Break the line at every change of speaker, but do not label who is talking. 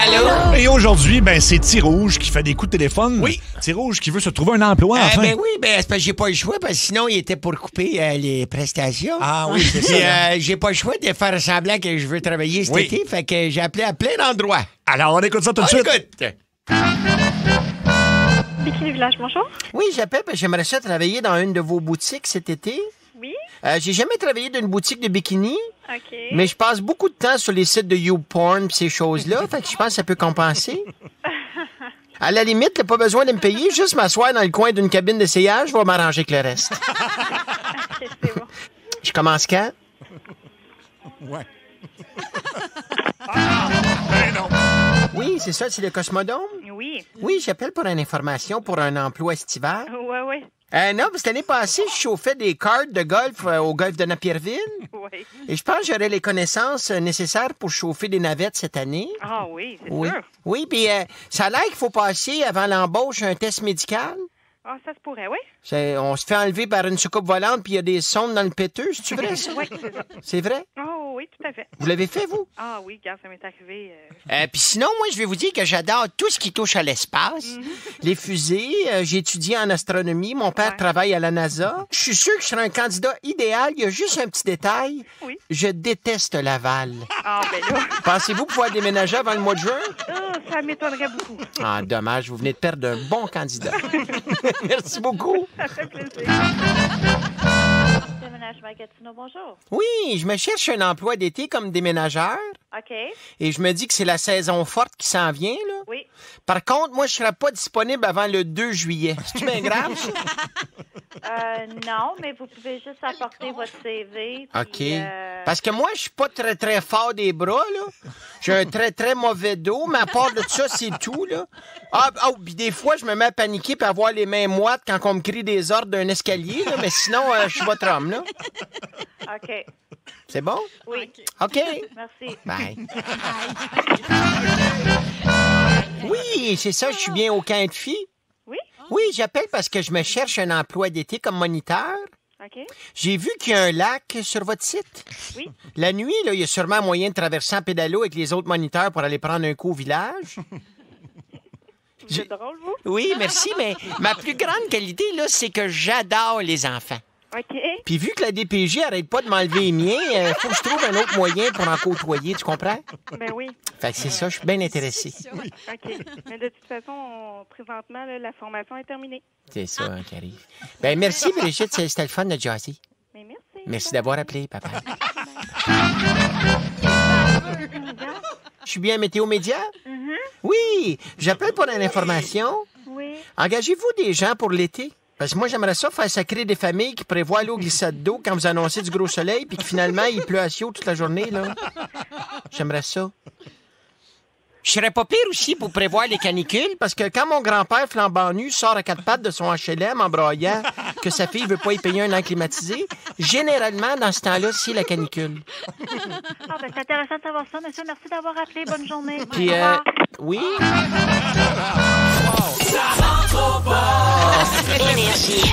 Allô?
Et aujourd'hui, c'est T-Rouge qui fait des coups de téléphone.
Oui.
T-Rouge qui veut se trouver un emploi, enfin.
Ben oui, c'est parce que j'ai pas le choix, parce que sinon, il était pour couper les prestations.
Ah oui, c'est ça.
Puis, j'ai pas le chois de faire semblant que je veux travailler cet
Oui.
été, fait que j'ai appelé à plein d'endroits.
Alors, on écoute ça tout de
On
suite.
écoute.
Bikini Village, bonjour.
Oui, j'appelle parce que j'aimerais ça travailler dans une de vos boutiques cet été.
Oui,
J'ai jamais travaillé dans une boutique de bikini,
OK.
mais je passe beaucoup de temps sur les sites de YouPorn pis ces choses-là, fait que je pense que ça peut compenser. À la limite, t'as pas besoin de me payer, juste m'asseoir dans le coin d'une cabine d'essayage, je vais m'arranger avec le reste.
OK, c'est bon.
Je commence quand?
Ouais. Ben non.
Oui, c'est ça, c'est le Cosmodome?
Oui,
Oui, j'appelle pour une information pour un emploi estival.
ouais.
Non, parce que l'année passée, je chauffais des cartes de golf au golf de Napierville.
Oui.
Et je pense que j'aurais les connaissances nécessaires pour chauffer des navettes cette année.
Ah oui, c'est
Oui.
sûr.
Oui, puis ça a l'air qu'il faut passer avant l'embauche un test médical.
Ah, ça se pourrait, oui.
On se fait enlever par une soucoupe volante puis il y a des sondes dans le péteux. C'est vrai, ça?
Oui, c'est ça.
C'est vrai?
Oh oui, tout à fait.
Vous l'avez fait, vous?
Ah oui, regarde, ça m'est arrivé.
Puis sinon, moi, je vais vous dire que j'adore tout ce qui touche à l'espace. Les fusées, j'ai étudié en astronomie. Mon père
Ouais.
travaille à la NASA. Je suis sûr que je serai un candidat idéal. Il y a juste un petit détail.
Oui.
Je déteste Laval.
Ah, ben là,
Pensez-vous pouvoir déménager avant le mois de juin?
ça m'étonnerait beaucoup.
Ah, dommage. Vous venez de perdre un bon candidat. Merci beaucoup.
Ça fait plaisir.
Déménagement Gatineau, bonjour.
Oui, je me cherche un emploi d'été comme déménageur.
OK.
Et je me dis que c'est la saison forte qui s'en vient, là.
Oui.
Par contre, moi, je serai pas disponible avant le 2 juillet. C'est-tu bien grave, ça?
Non, mais vous pouvez juste apporter votre CV.
OK.
Puis,
Parce que moi, je suis pas très, très fort des bras, là. J'ai un très, très mauvais dos, mais à part de ça, c'est tout, là. Puis des fois, je me mets à paniquer puis à avoir les mains moites quand on me crie des ordres d'un escalier, là. Mais sinon, je suis votre homme, là.
OK.
C'est bon?
Oui.
OK.
Merci.
Bye. Oui, c'est ça, je suis bien au camp de filles.
Oui?
Oui, j'appelle parce que je me cherche un emploi d'été comme moniteur.
OK.
J'ai vu qu'il y a un lac sur votre site.
Oui.
La nuit, là, il y a sûrement moyen de traverser en pédalo avec les autres moniteurs pour aller prendre un coup au village.
Vous êtes drôle, vous?
Oui, merci, mais ma plus grande qualité, là, c'est que j'adore les enfants.
OK.
Puis vu que la DPJ arrête pas de m'enlever les miens, faut que je trouve un autre moyen pour en côtoyer, tu comprends?
Ben oui.
Fait que c'est ça, je suis bien intéressé.
OK. Mais de toute façon, présentement, là, la formation est terminée.
C'est ça qui arrive. Ben merci, Brigitte, c'était le fun de jaser.
Mais merci.
Merci d'avoir appelé, papa. Je suis bien Météo Média? Oui, j'appelle pour une information.
Oui.
Engagez-vous des gens pour l'été? Parce que moi, j'aimerais ça faire sacrer des familles qui prévoient l'eau glissade d'eau quand vous annoncez du gros soleil puis que finalement, il pleut à Sio toute la journée, là. J'aimerais ça. Je serais pas pire aussi pour prévoir les canicules, parce que quand mon grand-père flambant nu sort à quatre pattes de son HLM en broyant que sa fille veut pas y payer un air climatisé, généralement, dans ce temps-là, c'est la canicule.
Ah, ben, c'est intéressant de savoir ça, monsieur. Merci d'avoir appelé. Bonne journée.
Puis,
Au revoir.
oui?
Énergie.